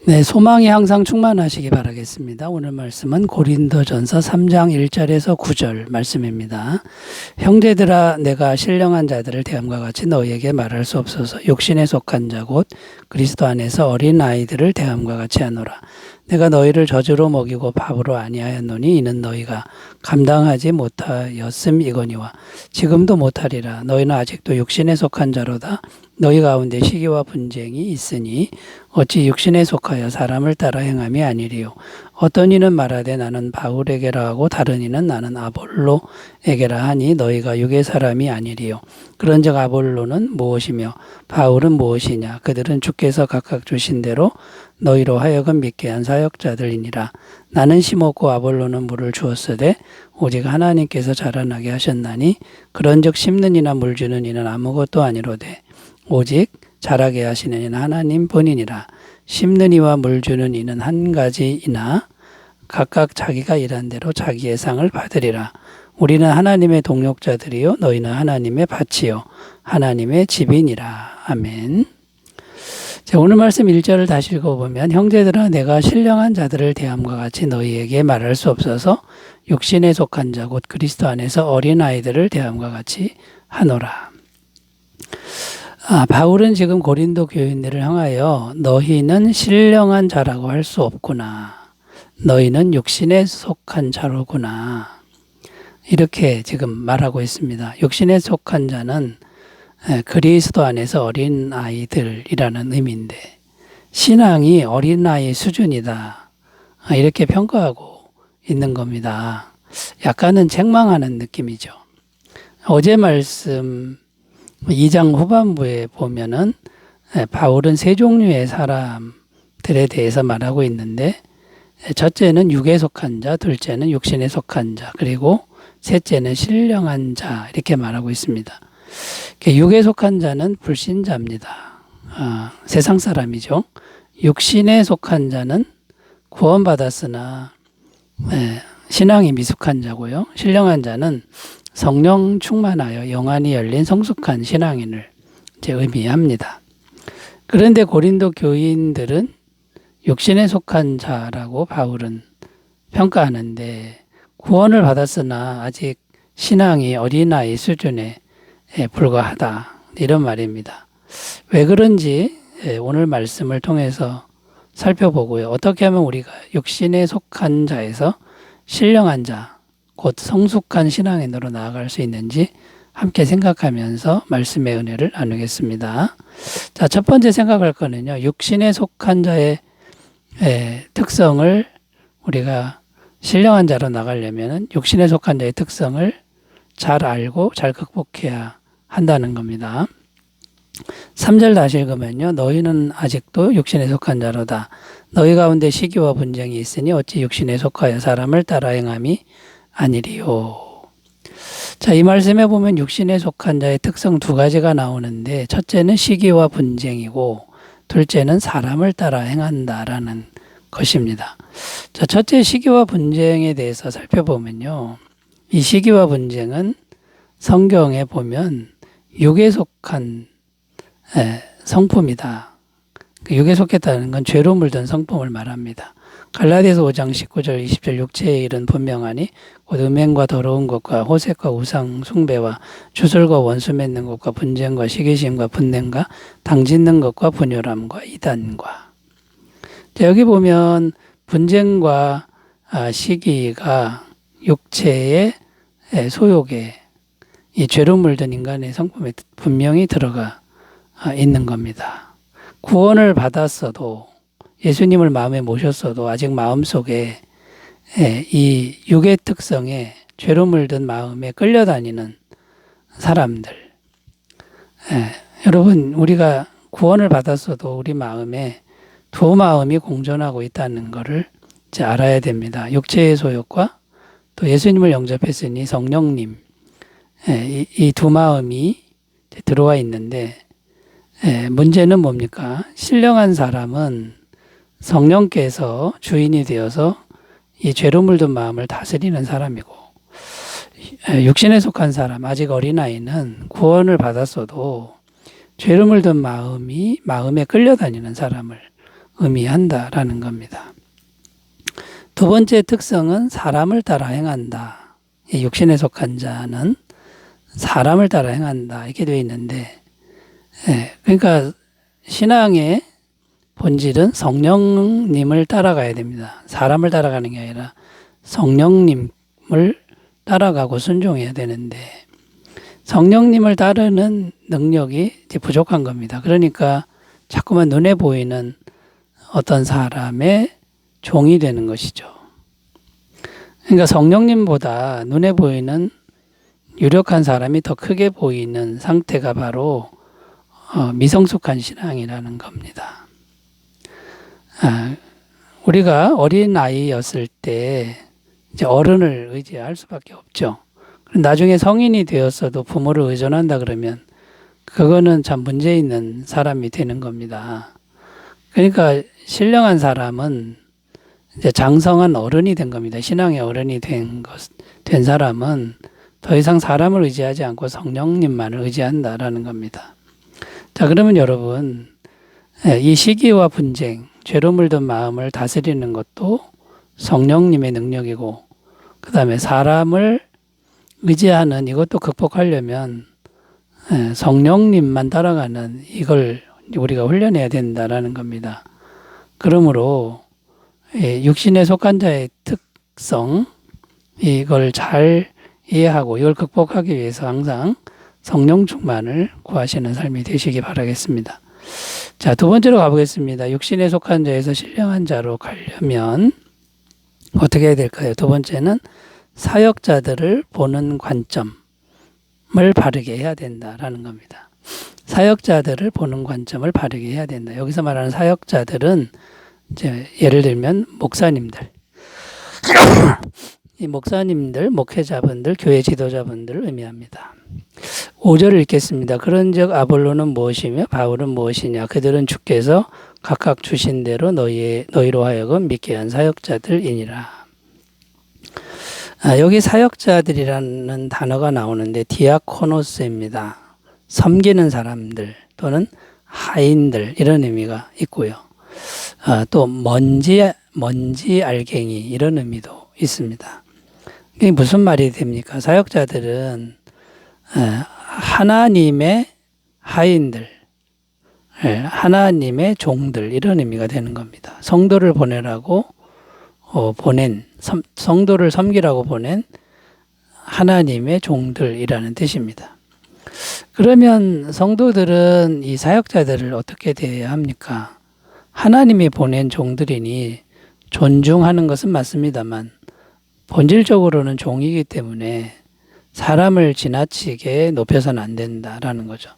네, 소망이 항상 충만하시기 바라겠습니다. 오늘 말씀은 고린도전서 3장 1절에서 9절 말씀입니다. 형제들아, 내가 신령한 자들을 대함과 같이 너희에게 말할 수 없어서 육신에 속한 자 곧 그리스도 안에서 어린 아이들을 대함과 같이 하노라. 내가 너희를 저주로 먹이고 밥으로 아니하였노니 이는 너희가 감당하지 못하였음이거니와 지금도 못하리라. 너희는 아직도 육신에 속한 자로다. 너희 가운데 시기와 분쟁이 있으니 어찌 육신에 속하여 사람을 따라 행함이 아니리요. 어떤 이는 말하되 나는 바울에게라 하고 다른 이는 나는 아볼로에게라 하니 너희가 육의 사람이 아니리요. 그런즉 아볼로는 무엇이며 바울은 무엇이냐. 그들은 주께서 각각 주신 대로 너희로 하여금 믿게 한 사역자들이니라. 나는 심었고 아볼로는 물을 주었으되 오직 하나님께서 자라나게 하셨나니 그런즉 심는 이나 물 주는 이는 아무것도 아니로되 오직 자라게 하시는 이는 하나님 본이니라. 심는 이와 물 주는 이는 한 가지이나 각각 자기가 일한 대로 자기의 상을 받으리라. 우리는 하나님의 동역자들이요 너희는 하나님의 밭이요 하나님의 집이니라. 아멘. 자, 오늘 말씀 1절을 다시 읽어보면 형제들아, 내가 신령한 자들을 대함과 같이 너희에게 말할 수 없어서 육신에 속한 자 곧 그리스도 안에서 어린 아이들을 대함과 같이 하노라. 바울은 지금 고린도 교인들을 향하여 너희는 신령한 자라고 할 수 없구나. 너희는 육신에 속한 자로구나. 이렇게 지금 말하고 있습니다. 육신에 속한 자는 그리스도 안에서 어린 아이들이라는 의미인데 신앙이 어린아이 수준이다. 이렇게 평가하고 있는 겁니다. 약간은 책망하는 느낌이죠. 어제 말씀 2장 후반부에 보면은 바울은 세 종류의 사람들에 대해서 말하고 있는데 첫째는 육에 속한 자, 둘째는 육신에 속한 자, 그리고 셋째는 신령한 자 이렇게 말하고 있습니다. 육에 속한 자는 불신자입니다. 세상 사람이죠. 육신에 속한 자는 구원받았으나 신앙이 미숙한 자고요. 신령한 자는 성령 충만하여 영안이 열린 성숙한 신앙인을 의미합니다. 그런데 고린도 교인들은 육신에 속한 자라고 바울은 평가하는데 구원을 받았으나 아직 신앙이 어린아이 수준에 불과하다. 이런 말입니다. 왜 그런지 오늘 말씀을 통해서 살펴보고요. 어떻게 하면 우리가 육신에 속한 자에서 신령한 자, 곧 성숙한 신앙인으로 나아갈 수 있는지 함께 생각하면서 말씀의 은혜를 나누겠습니다. 자, 첫 번째 생각할 거는요. 육신에 속한 자의 특성을 우리가 신령한 자로 나가려면 육신에 속한 자의 특성을 잘 알고 잘 극복해야 한다는 겁니다. 3절 다시 읽으면요. 너희는 아직도 육신에 속한 자로다. 너희 가운데 시기와 분쟁이 있으니 어찌 육신에 속하여 사람을 따라 행함이 아니리요. 자, 이 말씀에 보면 육신에 속한 자의 특성 두 가지가 나오는데 첫째는 시기와 분쟁이고 둘째는 사람을 따라 행한다라는 것입니다. 자, 첫째 시기와 분쟁에 대해서 살펴보면요. 이 시기와 분쟁은 성경에 보면 육에 속한 성품이다. 육에 속했다는 건 죄로 물든 성품을 말합니다. 갈라디아서 5장 19절 20절 육체의 일은 분명하니 곧 음행과 더러운 것과 호색과 우상 숭배와 주술과 원수 맺는 것과 분쟁과 시기심과 분냄과 당짓는 것과 분열함과 이단과. 자, 여기 보면 분쟁과 시기가 육체의 소욕에 이 죄로 물든 인간의 성품에 분명히 들어가 있는 겁니다. 구원을 받았어도 예수님을 마음에 모셨어도 아직 마음속에 이 육의 특성에 죄로 물든 마음에 끌려다니는 사람들. 여러분, 우리가 구원을 받았어도 우리 마음에 두 마음이 공존하고 있다는 것을 이제 알아야 됩니다. 육체의 소욕과 또 예수님을 영접했으니 성령님, 이 두 마음이 들어와 있는데 문제는 뭡니까? 신령한 사람은 성령께서 주인이 되어서 이 죄로 물든 마음을 다스리는 사람이고 육신에 속한 사람, 아직 어린아이는 구원을 받았어도 죄로 물든 마음에 끌려다니는 사람을 의미한다라는 겁니다. 두 번째 특성은 사람을 따라 행한다. 이 육신에 속한 자는 사람을 따라 행한다. 이렇게 되어 있는데, 그러니까 신앙의 본질은 성령님을 따라가야 됩니다. 사람을 따라가는 게 아니라 성령님을 따라가고 순종해야 되는데, 성령님을 따르는 능력이 이제 부족한 겁니다. 그러니까 자꾸만 눈에 보이는 어떤 사람의 종이 되는 것이죠. 그러니까 성령님보다 눈에 보이는 유력한 사람이 더 크게 보이는 상태가 바로 미성숙한 신앙이라는 겁니다. 우리가 어린 아이였을 때 이제 어른을 의지할 수밖에 없죠. 나중에 성인이 되었어도 부모를 의존한다 그러면 그거는 참 문제 있는 사람이 되는 겁니다. 그러니까 신령한 사람은 이제 장성한 어른이 된 겁니다. 신앙의 어른이 된 사람은 더 이상 사람을 의지하지 않고 성령님만을 의지한다라는 겁니다. 자, 그러면 여러분, 이 시기와 분쟁, 죄로 물든 마음을 다스리는 것도 성령님의 능력이고, 그 다음에 사람을 의지하는 이것도 극복하려면 성령님만 따라가는 이걸 우리가 훈련해야 된다라는 겁니다. 그러므로 육신에 속한 자의 특성, 이걸 잘 이해하고 이걸 극복하기 위해서 항상 성령 충만을 구하시는 삶이 되시기 바라겠습니다. 자, 두 번째로 가보겠습니다. 육신에 속한 자에서 신령한 자로 가려면 어떻게 해야 될까요? 두 번째는 사역자들을 보는 관점을 바르게 해야 된다라는 겁니다. 사역자들을 보는 관점을 바르게 해야 된다. 여기서 말하는 사역자들은 이제 예를 들면 목사님들, 이 목사님들, 목회자분들, 교회 지도자분들을 의미합니다. 5절을 읽겠습니다. 그런즉 아볼로는 무엇이며 바울은 무엇이냐? 그들은 주께서 각각 주신 대로 너희로 하여금 믿게 한 사역자들이니라. 여기 사역자들이라는 단어가 나오는데 디아코노스입니다. 섬기는 사람들 또는 하인들 이런 의미가 있고요. 또 먼지 알갱이 이런 의미도 있습니다. 이게 무슨 말이 됩니까? 사역자들은 하나님의 하인들, 하나님의 종들 이런 의미가 되는 겁니다. 성도를 보내라고 성도를 섬기라고 보낸 하나님의 종들이라는 뜻입니다. 그러면 성도들은 이 사역자들을 어떻게 대해야 합니까? 하나님이 보낸 종들이니 존중하는 것은 맞습니다만 본질적으로는 종이기 때문에 사람을 지나치게 높여서는 안 된다라는 거죠.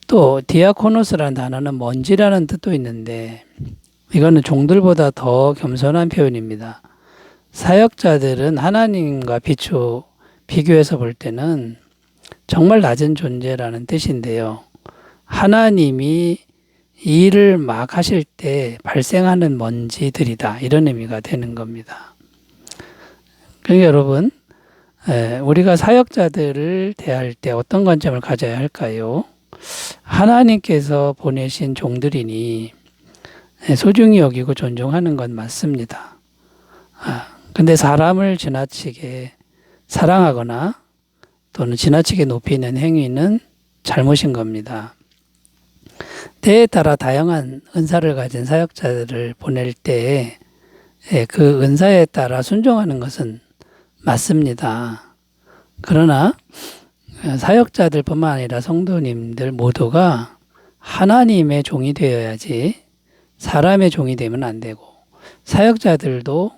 또 디아코노스라는 단어는 먼지라는 뜻도 있는데 이거는 종들보다 더 겸손한 표현입니다. 사역자들은 하나님과 비교해서 볼 때는 정말 낮은 존재라는 뜻인데요. 하나님이 일을 막 하실 때 발생하는 먼지들이다. 이런 의미가 되는 겁니다. 그러니까 여러분, 우리가 사역자들을 대할 때 어떤 관점을 가져야 할까요? 하나님께서 보내신 종들이니 소중히 여기고 존중하는 건 맞습니다. 근데 사람을 지나치게 사랑하거나 또는 지나치게 높이는 행위는 잘못인 겁니다. 때에 따라 다양한 은사를 가진 사역자들을 보낼 때 그 은사에 따라 순종하는 것은 맞습니다. 그러나 사역자들뿐만 아니라 성도님들 모두가 하나님의 종이 되어야지 사람의 종이 되면 안 되고 사역자들도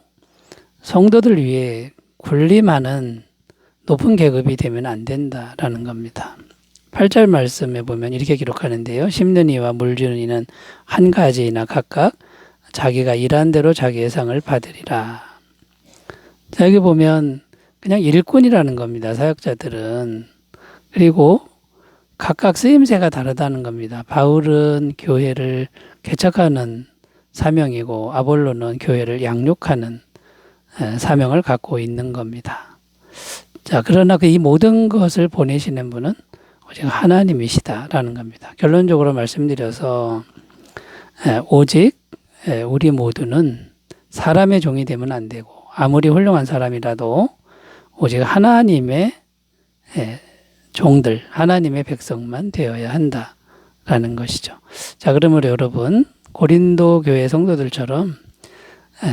성도들 위해 군림하는 높은 계급이 되면 안 된다라는 겁니다. 8절 말씀에 보면 이렇게 기록하는데요. 심는 이와 물 주는 이는 한 가지이나 각각 자기가 일한 대로 자기의 상을 받으리라. 자, 여기 보면 그냥 일꾼이라는 겁니다. 사역자들은. 그리고 각각 쓰임새가 다르다는 겁니다. 바울은 교회를 개척하는 사명이고 아볼로는 교회를 양육하는 사명을 갖고 있는 겁니다. 자, 그러나 이 모든 것을 보내시는 분은 오직 하나님이시다라는 겁니다. 결론적으로 말씀드려서 오직 우리 모두는 사람의 종이 되면 안 되고 아무리 훌륭한 사람이라도 오직 하나님의 종들, 하나님의 백성만 되어야 한다라는 것이죠. 자, 그러므로 여러분 고린도 교회 성도들처럼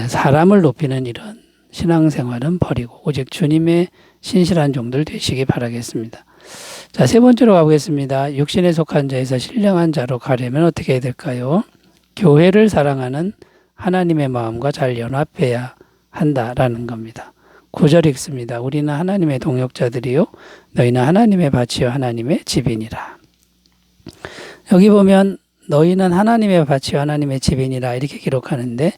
사람을 높이는 이런 신앙생활은 버리고 오직 주님의 신실한 종들 되시기 바라겠습니다. 자, 세 번째로 가보겠습니다. 육신에 속한 자에서 신령한 자로 가려면 어떻게 해야 될까요? 교회를 사랑하는 하나님의 마음과 잘 연합해야 한다라는 겁니다. 9절 읽습니다. 우리는 하나님의 동역자들이요 너희는 하나님의 밭이요 하나님의 집이니라. 여기 보면 너희는 하나님의 밭이요 하나님의 집이니라 이렇게 기록하는데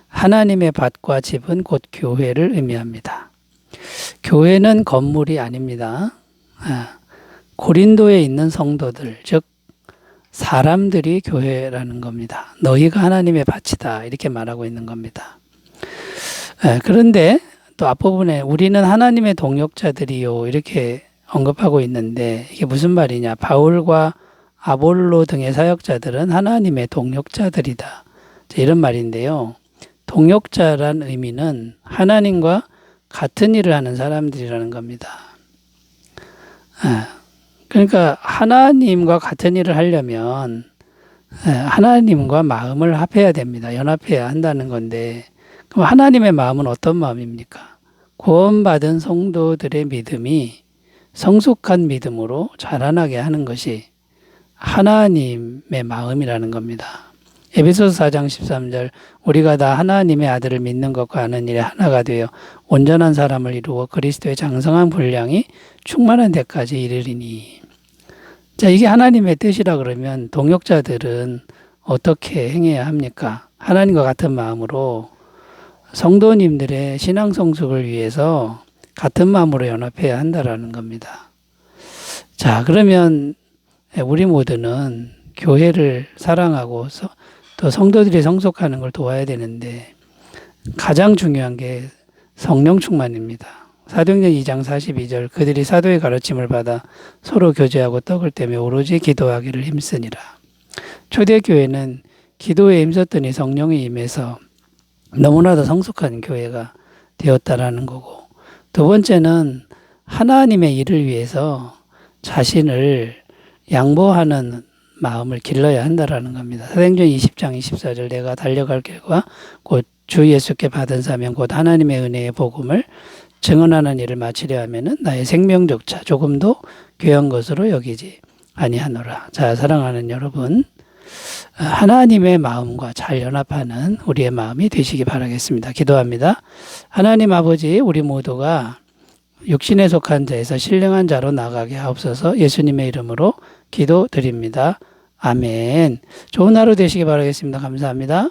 하나님의 밭과 집은 곧 교회를 의미합니다. 교회는 건물이 아닙니다. 고린도에 있는 성도들, 즉 사람들이 교회라는 겁니다. 너희가 하나님의 밭이다 이렇게 말하고 있는 겁니다. 그런데 또 앞부분에 우리는 하나님의 동역자들이요 이렇게 언급하고 있는데 이게 무슨 말이냐. 바울과 아볼로 등의 사역자들은 하나님의 동역자들이다. 이런 말인데요. 동역자란 의미는 하나님과 같은 일을 하는 사람들이라는 겁니다. 그러니까 하나님과 같은 일을 하려면 하나님과 마음을 합해야 됩니다. 연합해야 한다는 건데 그럼 하나님의 마음은 어떤 마음입니까? 구원받은 성도들의 믿음이 성숙한 믿음으로 자라나게 하는 것이 하나님의 마음이라는 겁니다. 에베소서 4장 13절 우리가 다 하나님의 아들을 믿는 것과 아는 일에 하나가 되어 온전한 사람을 이루어 그리스도의 장성한 분량이 충만한 데까지 이르리니. 자, 이게 하나님의 뜻이라 그러면 동역자들은 어떻게 행해야 합니까? 하나님과 같은 마음으로 성도님들의 신앙 성숙을 위해서 같은 마음으로 연합해야 한다라는 겁니다. 자, 그러면 우리 모두는 교회를 사랑하고 또 성도들이 성숙하는 걸 도와야 되는데 가장 중요한 게 성령 충만입니다. 사도행전 2장 42절 그들이 사도의 가르침을 받아 서로 교제하고 떡을 떼며 오로지 기도하기를 힘쓰니라. 초대교회는 기도에 힘썼더니 성령이 임해서 너무나도 성숙한 교회가 되었다라는 거고, 두 번째는 하나님의 일을 위해서 자신을 양보하는 마음을 길러야 한다라는 겁니다. 사도행전 20장 24절 내가 달려갈 길과 곧 주 예수께 받은 사명 곧 하나님의 은혜의 복음을 증언하는 일을 마치려 하면은 나의 생명조차 조금도 귀한 것으로 여기지 아니하노라. 자, 사랑하는 여러분, 하나님의 마음과 잘 연합하는 우리의 마음이 되시기 바라겠습니다. 기도합니다. 하나님 아버지, 우리 모두가 육신에 속한 자에서 신령한 자로 나가게 하옵소서. 예수님의 이름으로 기도드립니다. 아멘. 좋은 하루 되시기 바라겠습니다. 감사합니다.